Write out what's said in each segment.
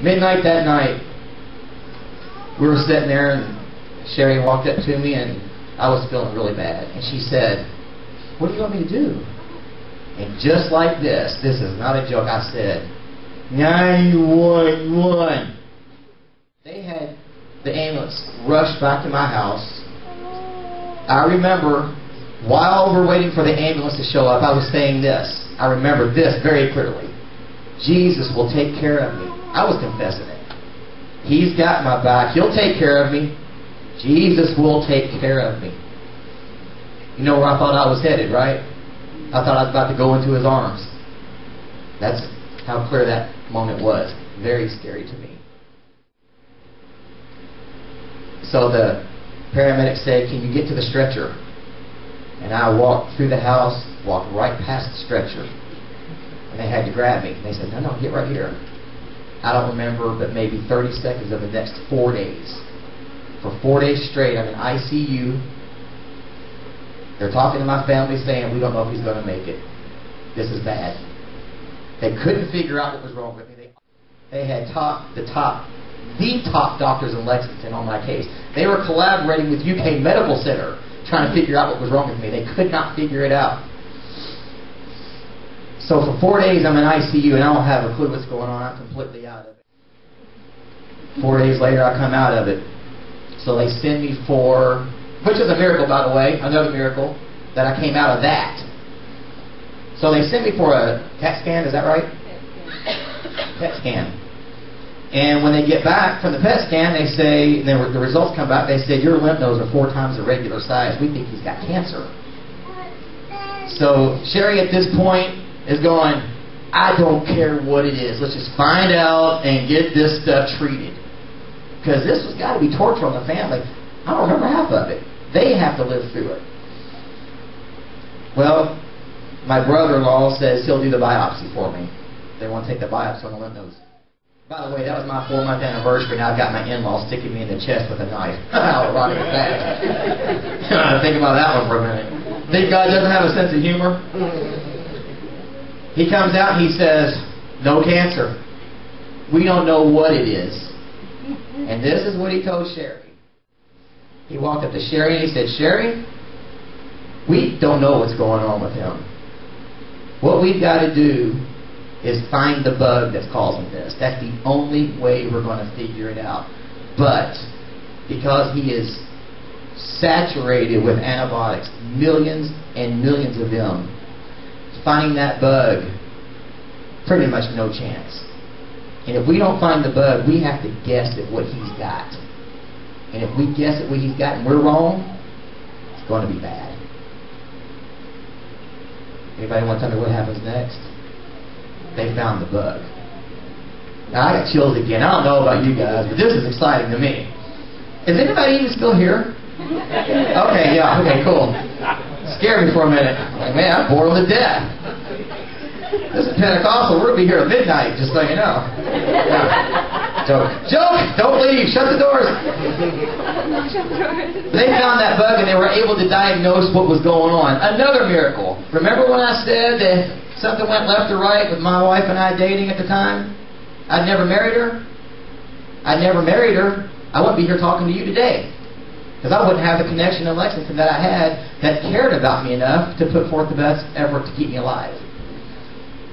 Midnight that night, we were sitting there, and Sherry walked up to me, and I was feeling really bad. And she said, "What do you want me to do?" And just like this is not a joke, I said, 911. They had the ambulance rush back to my house. I remember, while we're waiting for the ambulance to show up, I was saying this. I remember this very clearly. Jesus will take care of me. I was confessing it. He's got my back. He'll take care of me. Jesus will take care of me. You know where I thought I was headed, right? I thought I was about to go into His arms. That's how clear that moment was. Very scary to me. So the paramedics said, "Can you get to the stretcher?" And I walked through the house, walked right past the stretcher. And they had to grab me. They said, no, get right here. I don't remember, but maybe 30 seconds of the next 4 days. For 4 days straight, I'm in ICU. They're talking to my family saying, "We don't know if he's going to make it. This is bad." They couldn't figure out what was wrong with me. They had the top doctors in Lexington on my case. They were collaborating with UK Medical Center trying to figure out what was wrong with me. They could not figure it out. So for 4 days I'm in ICU and I don't have a clue what's going on. I'm completely out of it. 4 days later I come out of it. So they send me for, which is a miracle by the way, another miracle, that I came out of that. So they sent me for a CAT scan, is that right? PET scan. And when they get back from the PET scan, they say, the results come back, they say, "Your lymph nodes are 4 times the regular size. We think he's got cancer." So Sherry at this point is going, "I don't care what it is. Let's just find out and get this stuff treated." Because this has got to be torture on the family. I don't remember half of it. They have to live through it. Well, my brother-in-law says he'll do the biopsy for me. They want to take the biopsy on the lymph nodes. By the way, that was my 4-month anniversary. Now I've got my in-laws sticking me in the chest with a knife. How ironic is that? Think about that one for a minute. Think God doesn't have a sense of humor? He comes out and he says, "No cancer. We don't know what it is." And this is what he told Sherry. He walked up to Sherry and he said, "Sherry, we don't know what's going on with him. What we've got to do is find the bug that's causing this. That's the only way we're going to figure it out. But because he is saturated with antibiotics, millions and millions of them, finding that bug, pretty much no chance. And if we don't find the bug, we have to guess at what he's got. And if we guess at what he's got and we're wrong, it's going to be bad." Anybody want to tell me what happens next? They found the bug. Now I got chills again. I don't know about you guys, but this is exciting to me. Is anybody even still here? Okay, yeah, okay, cool. Scared me for a minute. Like, man, I'm bored to death. This is Pentecostal. We're going to be here at midnight, just so you know. Yeah. Joke. Don't leave. Shut the doors. They found that bug and they were able to diagnose what was going on. Another miracle. Remember when I said that something went left or right with my wife and I dating at the time? I'd never married her. I wouldn't be here talking to you today. Because I wouldn't have the connection in Lexington that I had that cared about me enough to put forth the best effort to keep me alive.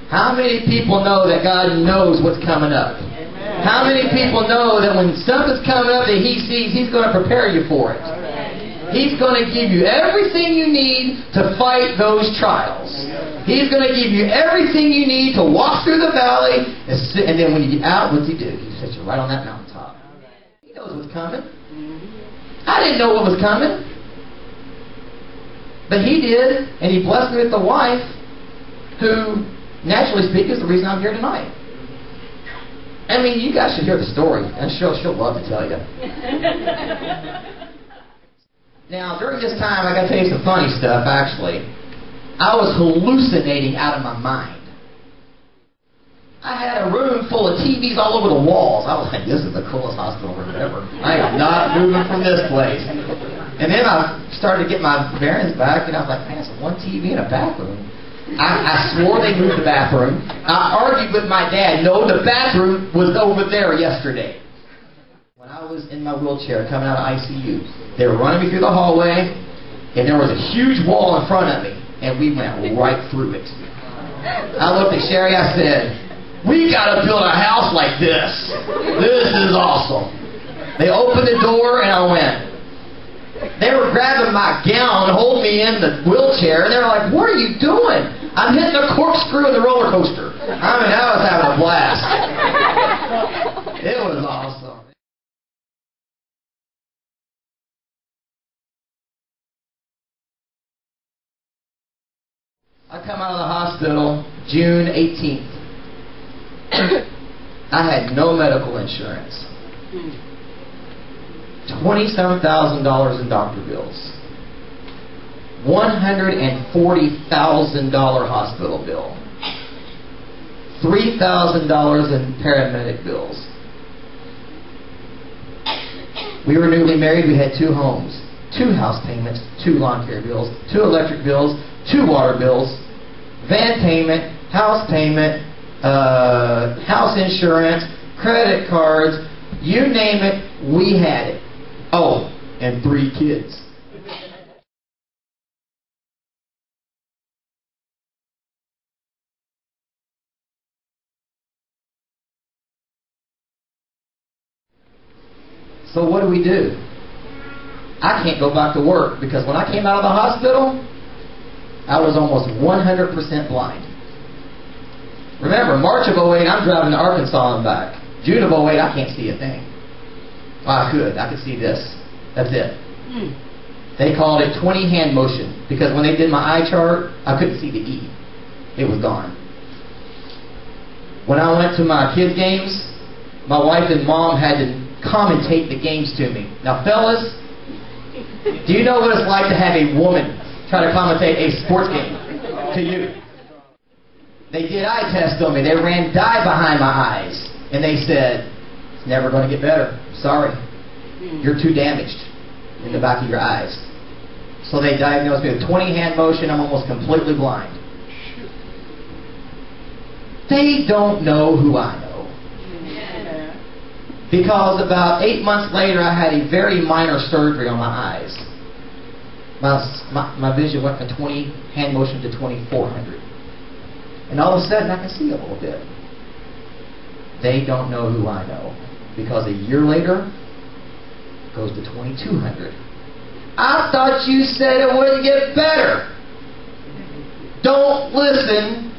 How many people know that God knows what's coming up? Amen. How many people know that when something's coming up that He sees, He's going to prepare you for it? Amen. He's going to give you everything you need to fight those trials. He's going to give you everything you need to walk through the valley. And then when you get out, what's He do? He sets you right on that mountaintop. He knows what's coming. I didn't know what was coming. But He did. And He blessed me with a wife who, naturally speaking, is the reason I'm here tonight. I mean, you guys should hear the story. And she'll love to tell you. Now, during this time, I got to tell you some funny stuff, actually. I was hallucinating out of my mind. I had a room full of TVs all over the walls. I was like, this is the coolest hospital room ever. I am not moving from this place. And then I started to get my bearings back, and I was like, man, it's one TV in a back room. I swore they moved the bathroom. I argued with my dad. No, the bathroom was over there yesterday. When I was in my wheelchair coming out of ICU, they were running me through the hallway, and there was a huge wall in front of me, and we went right through it. I looked at Sherry, I said, "We got to build a house like this. This is awesome." They opened the door, and I went. They were grabbing my gown, holding me in the wheelchair, and they were like, "What are you doing?" "I'm hitting a corkscrew in the roller coaster." I mean, I was having a blast. It was awesome. I come out of the hospital June 18th. I had no medical insurance. $27,000 in doctor bills. $140,000 hospital bill. $3,000 in paramedic bills. We were newly married. We had 2 homes, 2 house payments, 2 lawn care bills, 2 electric bills, 2 water bills, van payment, house insurance, credit cards, you name it, we had it. Oh, and 3 kids. So what do? I can't go back to work because when I came out of the hospital, I was almost 100% blind. Remember, March of 08, I'm driving to Arkansas and back. June of 08, I can't see a thing. Well, I could see this. That's it. They called it 20 hand motion because when they did my eye chart, I couldn't see the E. It was gone. When I went to my kids' games, my wife and mom had to commentate the games to me. Now, fellas, do you know what it's like to have a woman try to commentate a sports game to you? They did eye tests on me. They ran dye behind my eyes. And they said, "It's never going to get better. Sorry. You're too damaged in the back of your eyes." So they diagnosed me with 20 hand motion. I'm almost completely blind. They don't know who I know. Because about 8 months later, I had a very minor surgery on my eyes. My vision went from 20 hand motion to 2400. And all of a sudden, I can see a little bit. They don't know who I know. Because a year later, it goes to 2200. I thought you said it wouldn't get better. Don't listen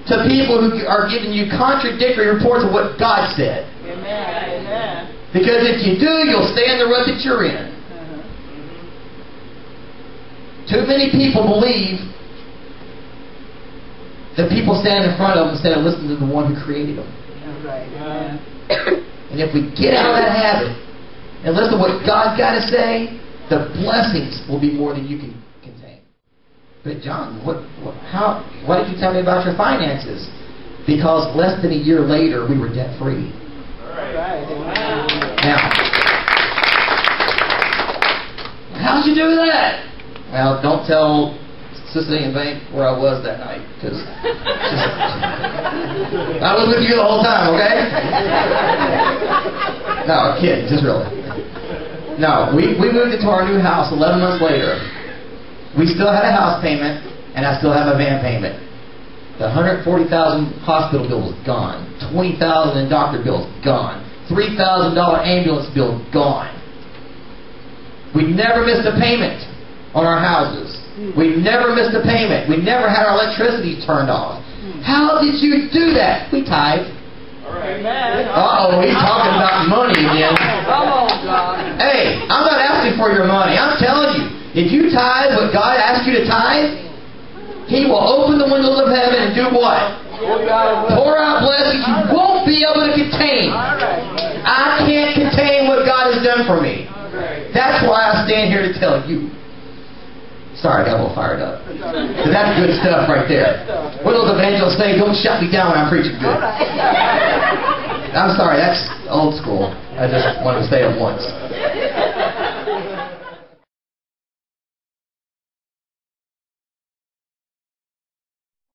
to people who are giving you contradictory reports of what God said. Amen. Because if you do, you'll stay in the rut that you're in. Too many people believe that people stand in front of them instead of listening to the one who created them. And if we get out of that habit and listen to what God's got to say, the blessings will be more than you can contain. But John, why did you tell me about your finances? Because less than a year later, we were debt free. Now, how'd you do that? Well, don't tell Sicilian Bank where I was that night, because I was with you the whole time, okay? No, I'm kidding, just really. No, we moved into our new house 11 months later. We still had a house payment, and I still have a van payment. The $140,000 hospital bill was gone. $20,000 in doctor bills gone. $3,000 ambulance bill gone. We never missed a payment on our houses. We never missed a payment. We never had our electricity turned off. How did you do that? We tithe. Uh-oh, he's talking about money again. Hey, I'm not asking for your money. I'm telling you, if you tithe what God asked you to tithe, He will open the windows of heaven and do what? Pour out blessings you won't be able to contain. I can't contain what God has done for me. That's why I stand here to tell you. Sorry, I got a little fired up. Because that's good stuff right there. What those evangelists say, don't shut me down when I'm preaching good. I'm sorry, that's old school. I just wanted to say it once.